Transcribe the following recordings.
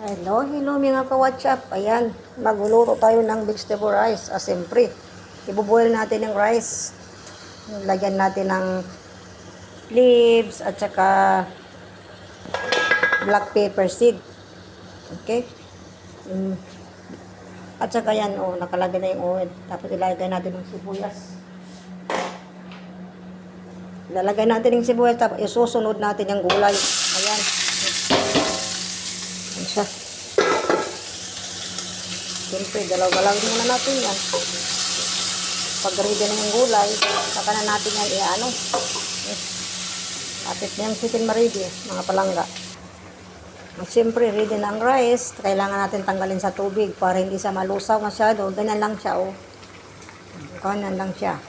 Hello mga ka-WhatsApp. Ayan, magluluto tayo ng vegetable rice. Siyempre, ibuboil natin yung rice. Lagyan natin ng leaves at saka black pepper seed. Okay? At saka yan, nakalagay na yung oil. Tapos ilalagay natin ng sibuyas. Ilalagay natin yung sibuyas, tapos isusunod natin yung gulay. Ayan. Ayan siya. Siyempre, galaw-galawin muna natin yan. Pag ready na yung gulay, saka na natin yan i-ano. Kapit na yung chicken ma-ready, mga palangga. At siyempre, ready na ang rice. Kailangan natin tanggalin sa tubig para hindi siya malusaw masyado. Ganyan lang siya, Ganyan lang siya.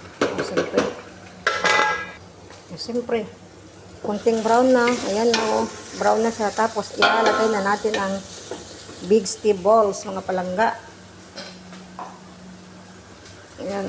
Siyempre, kunting brown na. Ayan na, brown na siya. Tapos, ilalagay na natin ang big steve balls, mga palangga. Ayan.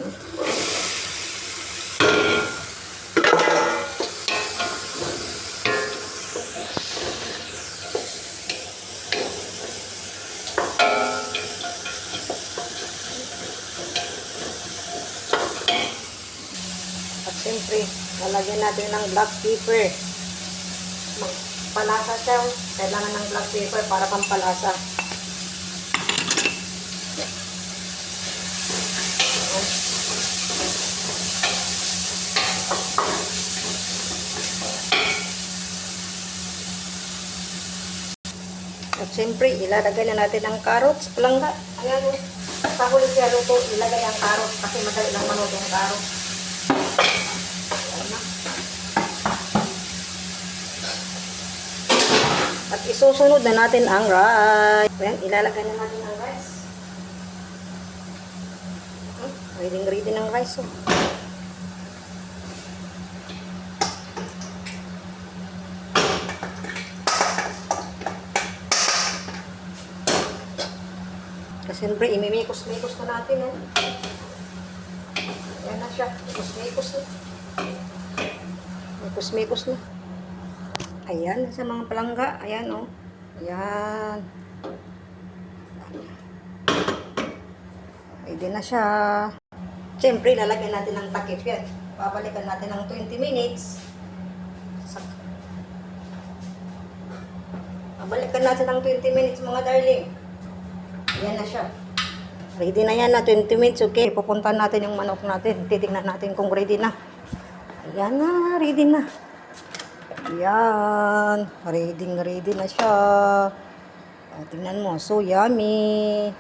At siyempre, lalagyan natin ng black pepper. Palasa siya. Kailangan ng black pepper para pampalasa. At siyempre, ilalagay na natin ang carrots, palangga. Ayan, bago siya luto, ilagay ang carrots kasi madali lang maluto ang carrots. At isusunod na natin ang rice. Ayan, ilalagay na natin ang rice. Ready ng rice. Kasi siyempre, imimikos-mikos na natin. Ayan na siya. Mikos-mikos na. Mikos-mikos na. Ayan, sa mga palangga. Ayan, Ayan. Ready na siya. Siyempre, lalagyan natin ng takip yan. Babalikan natin ng 20 minutes. Babalikan natin ng 20 minutes, mga darling. Ayan na siya. Ready na yan na 20 minutes, okay? Pupuntahan natin yung manok natin. Titingnan natin kung ready na. Ayan na, ready na. Ayan. Ready na siya. Tingnan mo, so yummy.